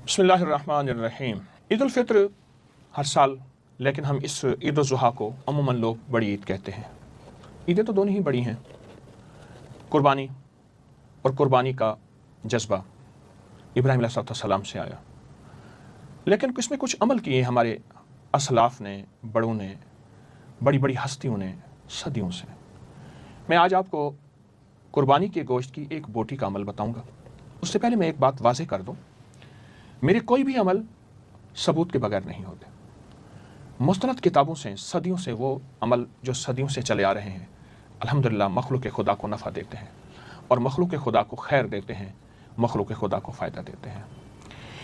बिस्मिल्लाहिर्रहमानिर्रहीम। ईद उल फित्र हर साल, लेकिन हम इस ईद उल ज़ुहा को अमूमन लोग बड़ी ईद कहते हैं। ईदें तो दोनों ही बड़ी हैं। कुर्बानी और कुर्बानी का जज्बा इब्राहीम अलैहिस्सलाम से आया, लेकिन इसमें कुछ अमल किए हमारे असलाफ ने, बड़ों ने, बड़ी बड़ी हस्तियों ने सदियों से। मैं आज आपको कुर्बानी के गोश्त की एक बोटी का अमल बताऊंगा। उससे पहले मैं एक बात वाज़ेह कर दूं, मेरे कोई भी अमल सबूत के बगैर नहीं होते। मुस्तनद किताबों से सदियों से वो अमल जो सदियों से चले आ रहे हैं, अल्हम्दुलिल्लाह मखलूक खुदा को नफ़ा देते हैं और मखलूक खुदा को खैर देते हैं, मखलूक खुदा को फ़ायदा देते हैं।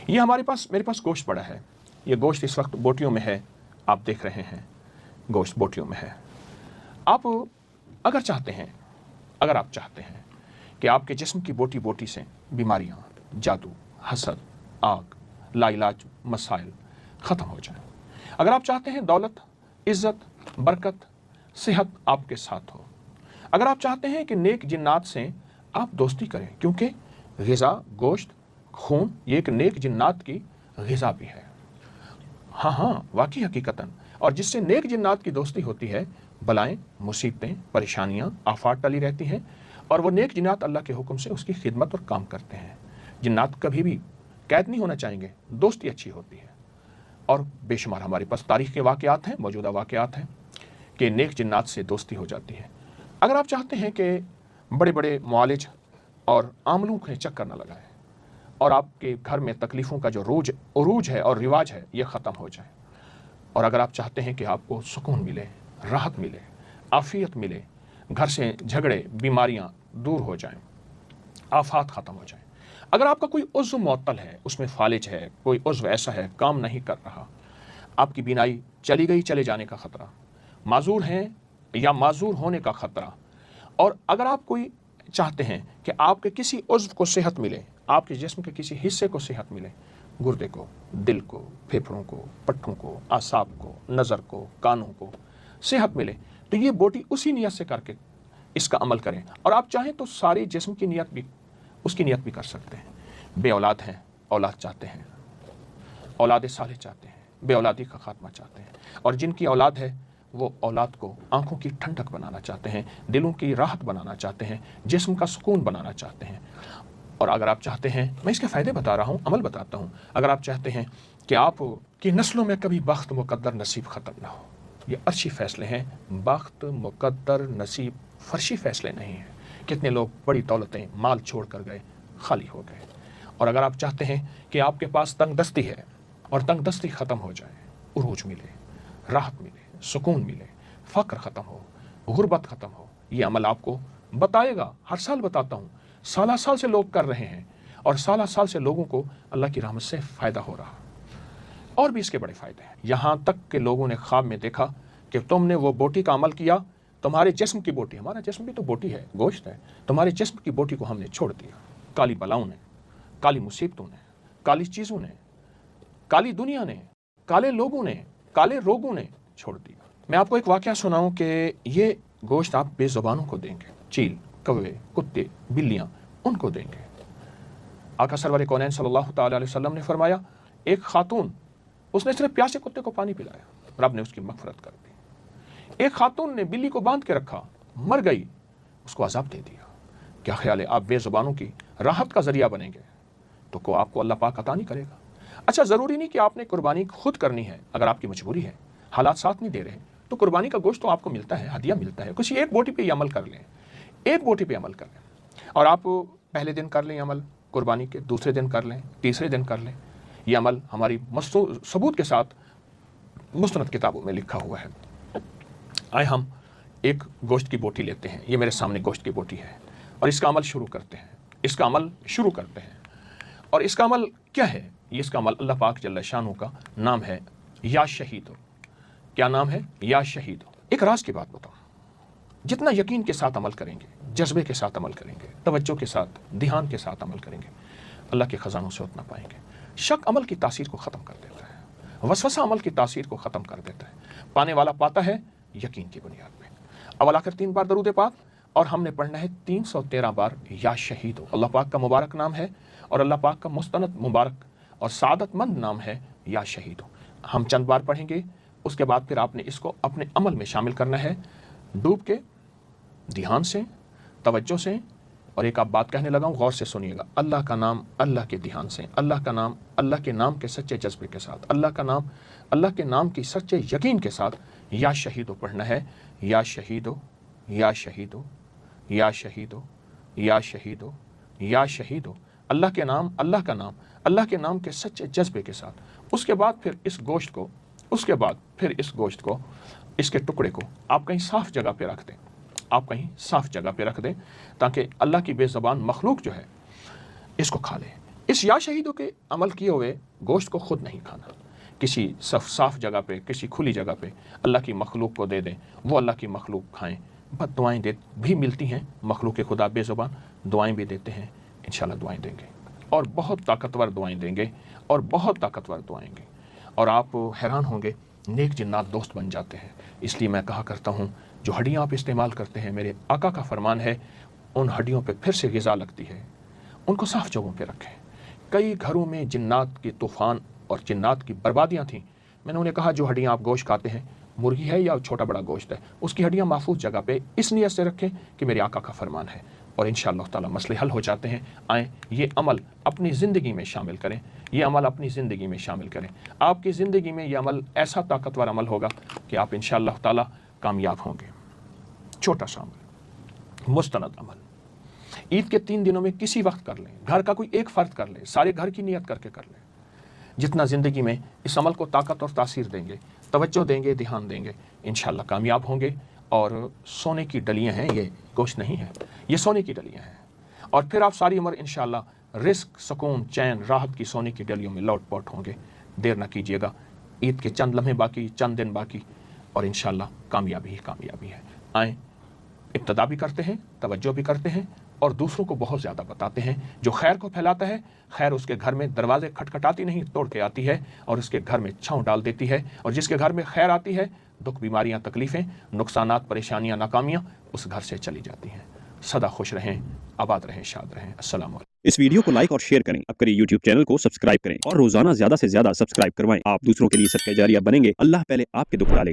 ये मेरे पास गोश्त पड़ा है। ये गोश्त इस वक्त बोटियों में है, आप देख रहे हैं, गोश्त बोटियों में है। आप अगर आप चाहते हैं कि आपके जिस्म की बोटी बोटी से बीमारियां, जादू, हसद, आग, लाइलाज मसाइल ख़त्म हो जाए, अगर आप चाहते हैं दौलत, इज़्ज़त, बरकत, सेहत आपके साथ हो, अगर आप चाहते हैं कि नेक जिन्नात से आप दोस्ती करें, क्योंकि ग़िज़ा, गोश्त, खून ये एक नेक जिन्नात की ग़िज़ा भी है। हाँ, वाकई हकीकतन। और जिससे नेक जिन्नात की दोस्ती होती है, बलाएं, मुसीबतें, परेशानियां, आफात टली रहती हैं और वो नेक जिन्नात अल्लाह के हुक्म से उसकी खिदमत और काम करते हैं। जिन्नात कभी भी कैद नहीं होना चाहेंगे, दोस्ती अच्छी होती है। और बेशुमार हमारे पास तारीख़ के वाक़यात हैं, मौजूदा वाक़यात हैं कि नेक जिन्नात से दोस्ती हो जाती है। अगर आप चाहते हैं कि बड़े बड़े मुआलिज और आमलों के चक्कर न लगाए और आपके घर में तकलीफ़ों का जो उरूज है और रिवाज है ये ख़त्म हो जाए, और अगर आप चाहते हैं कि आपको सुकून मिले, राहत मिले, आफ़ियत मिले, घर से झगड़े, बीमारियाँ दूर हो जाएं, आफात ख़त्म हो जाएं, अगर आपका कोई उज़्व मुअत्तल है, उसमें फालिज है, कोई उज़्व ऐसा है काम नहीं कर रहा, आपकी बीनाई चली गई, चले जाने का ख़तरा, माजूर हैं या माजूर होने का ख़तरा, और अगर आप कोई चाहते हैं कि आपके किसी उज़्व को सेहत मिले, आपके जिस्म के किसी हिस्से को सेहत मिले, गुर्दे को, दिल को, फेफड़ों को, पट्टों को, आसाब को, नज़र को, कानों को सेहत मिले, तो ये बोटी उसी नियत से करके इसका अमल करें। और आप चाहें तो सारी जिस्म की नियत भी, उसकी नियत भी कर सकते हैं। बे औलाद हैं, औलाद चाहते हैं, औलाद साले चाहते हैं, बे औलादी का खात्मा चाहते हैं, और जिनकी औलाद है वो औलाद को आंखों की ठंडक बनाना चाहते हैं, दिलों की राहत बनाना चाहते हैं, जिस्म का सुकून बनाना चाहते हैं। और अगर आप चाहते हैं, मैं इसके फ़ायदे बता रहा हूँ, अमल बताता हूँ, अगर आप चाहते हैं कि आप की नस्लों में कभी बख्त मुक़द्दर नसीब ख़त्म ना हो, ये अर्शी फ़ैसले हैं, बख्त मुक़द्दर नसीब फर्शी फ़ैसले नहीं हैं। कितने लोग बड़ी दौलतें, माल छोड़ कर गए, खाली हो गए। और अगर आप चाहते हैं कि आपके पास तंग दस्ती है और तंग दस्ती ख़त्म हो जाए, उरूज मिले, राहत मिले, सुकून मिले, फ़क्र ख़त्म हो, गुर्बत ख़त्म हो, ये अमल आपको बताएगा। हर साल बताता हूँ, साल साल से लोग कर रहे हैं और साल साल से लोगों को अल्लाह की रहमत से फ़ायदा हो रहा। और भी इसके बड़े फ़ायदे हैं। यहाँ तक कि लोगों ने ख्वाब में देखा कि तुमने वो बोटी का अमल किया, तुम्हारे जिस्म की बोटी, हमारा जिस्म भी तो बोटी है, गोश्त है, तुम्हारे जिस्म की बोटी को हमने छोड़ दिया। काली बलाओं ने, काली मुसीबतों ने, काली चीज़ों ने, काली दुनिया ने, काले लोगों ने, काले रोगों ने छोड़ दिया। मैं आपको एक वाक़या सुनाऊं कि ये गोश्त आप बेज़ुबानों को देंगे, चील, कौवे, कुत्ते, बिल्लियाँ, उनको देंगे। आका सरवर कौनैन सल्लल्लाहु तआला अलैहि वसल्लम ने फरमाया, एक खातून, उसने सिर्फ प्यासे कुत्ते को पानी पिलाया, रब ने उसकी मग़फ़िरत कर दी। एक खातून ने बिल्ली को बांध के रखा, मर गई, उसको अज़ाब दे दिया। क्या ख्याल है, आप बेज़ुबानों की राहत का ज़रिया बनेंगे तो को आपको अल्लाह पाक अता नहीं करेगा। अच्छा, ज़रूरी नहीं कि आपने कुर्बानी खुद करनी है। अगर आपकी मजबूरी है, हालात साथ नहीं दे रहे, तो कुर्बानी का गोश्त तो आपको मिलता है, हदिया मिलता है। किसी एक बोटी पे अमल कर लें, एक बोटी पे अमल कर लें, और आप पहले दिन कर लें अमल कुर्बानी के, दूसरे दिन कर लें, तीसरे दिन कर लें। ये अमल हमारी सबूत के साथ मुस्तनद किताबों में लिखा हुआ है। आए हम एक गोश्त की बोटी लेते हैं, ये मेरे सामने गोश्त की बोटी है, और इसका अमल शुरू करते हैं। और इसका अमल क्या है? ये इसका अमल अल्लाह पाक जल्ल शानहू का नाम है या शहीद हो। क्या नाम है? या शहीद हो। एक राज की बात बताऊं, जितना यकीन के साथ अमल करेंगे, जज्बे के साथ अमल करेंगे, तवज्जो के साथ, ध्यान के साथ अमल करेंगे, अल्लाह के ख़जानों से उतना पाएंगे। शक अमल की तासीर को ख़त्म कर देता है, वसवसा अमल की तासीर को ख़त्म कर देता है। पाने वाला पाता है यकीन की बुनियाद पे। अवल आखिर 3 बार दरूद पाक, और हमने पढ़ना है 313 बार या शहीद हो। अल्लाह पाक का मुबारक नाम है और अल्लाह पाक का मुस्तनद मुबारक اور سعادتمند نام ہے یا شہیدو۔ ہم چند بار پڑھیں گے، اس کے بعد پھر آپ نے اس کو اپنے عمل میں شامل کرنا ہے، ڈوب کے، دھیان سے، توجہ سے۔ اور ایک آپ بات کہنے لگا ہوں، غور سے سنیے گا۔ اللہ کا نام اللہ کے دھیان سے، اللہ کا نام اللہ کے نام کے سچے جذبے کے ساتھ، اللہ کا نام اللہ کے نام کی سچے یقین کے ساتھ یا شہیدو پڑھنا ہے۔ یا شہیدو، یا شہیدو، یا شہیدو، یا شہیدو، یا شہیدو، اللہ کے نام اللہ کا نام اللہ کے نام کے سچے جذبے کے ساتھ۔ اس کے بعد پھر اس گوشت کو اس کے ٹکڑے کو آپ کہیں صاف جگہ پہ رکھ دیں، آپ کہیں صاف جگہ پہ رکھ دیں تاکہ اللہ کی بے زبان مخلوق جو ہے اس کو کھا لے۔ اس یا شہیدوں کے عمل کیے ہوئے گوشت کو خود نہیں کھانا، کسی صاف جگہ پہ، کسی کھلی جگہ پہ اللہ کی مخلوق کو دے دیں، وہ اللہ کی مخلوق کھائیں۔ بد دعائیں بھی ملتی ہیں، مخلوق خدا بے زبان دعائیں بھی دیتے ہیں، انشاءاللہ دعائیں دیں گے اور بہت طاقتور دعائیں دیں گے اور بہت طاقتور دعائیں گے، اور آپ حیران ہوں گے نیک جنات دوست بن جاتے ہیں۔ اس لیے میں کہا کرتا ہوں جو ہڈیاں آپ استعمال کرتے ہیں، میرے آقا کا فرمان ہے ان ہڈیوں پہ پھر سے غذا لگتی ہے، ان کو صاف جگہوں پہ رکھیں۔ کئی گھروں میں جنات کی طوفان اور جنات کی بربادیاں تھیں۔ میں نے انہیں کہا جو ہڈیاں آپ گوشت کھاتے ہیں، مرغی ہے یا چھوٹا بڑا گوشت ہے، اس کی ہڈیاں محفوظ جگہ پہ اس نیت سے رکھیں کہ میرے آقا کا فرمان ہے، اور انشاءاللہ تعالی مسئلے حل ہو جاتے ہیں۔ آئیں یہ عمل اپنی زندگی میں شامل کریں، یہ عمل اپنی زندگی میں شامل کریں۔ آپ کی زندگی میں یہ عمل ایسا طاقتور عمل ہوگا کہ آپ انشاءاللہ تعالی کامیاب ہوں گے۔ چھوٹا سا عمل، مستند عمل، عید کے 3 دنوں میں کسی وقت کر لیں، گھر کا کوئی ایک فرد کر لیں، سارے گھر کی نیت کر کے کر لیں۔ جتنا زندگی میں اس عمل کو طاقت اور تاثیر دیں گے، توجہ دیں گے، دھیان دیں گے، انشاءاللہ کامیاب ہوں گے۔ اور سونے کی ڈلیاں ہیں، یہ گوشت نہیں ہے، یہ سونے کی ڈلیاں ہیں، اور پھر آپ ساری عمر انشاءاللہ رزق، سکون، چین، راحت کی سونے کی ڈلیوں میں لوٹ پوٹ ہوں گے۔ دیر نہ کیجیے گا، عید کے چند لمحے باقی، چند دن باقی، اور انشاءاللہ کامیابی ہی کامیابی ہے۔ آئیں ابتدا بھی کرتے ہیں، توجہ بھی کرتے ہیں، اور دوسروں کو بہت زیادہ بتاتے ہیں۔ جو خیر کو پھیلاتا ہے، خیر اس کے گھر میں دروازے کھٹکھٹاتی نہیں، توڑ کے آتی ہے اور اس کے گھر میں چھاؤں ڈال دیتی ہے، اور جس کے گھر میں خیر آتی ہے، دکھ، بیماریاں، تکلیفیں، نقصانات، پریشانیاں، ناکامیاں اس گھر سے چلی جاتی ہیں۔ سدا خوش رہیں، آباد رہیں، شاد رہیں۔ السلام علیکم۔ اس ویڈیو کو لائک اور شیئر کریں، اب کریں YouTube چینل کو سبسکرائب کریں، اور روزانہ زیادہ سے زیادہ سبسکرائب کروائیں۔ آپ دوسروں کے لیے صدقہ جاریہ بنیں گے، اللہ پہلے آپ کے دکھ ڈالے گا۔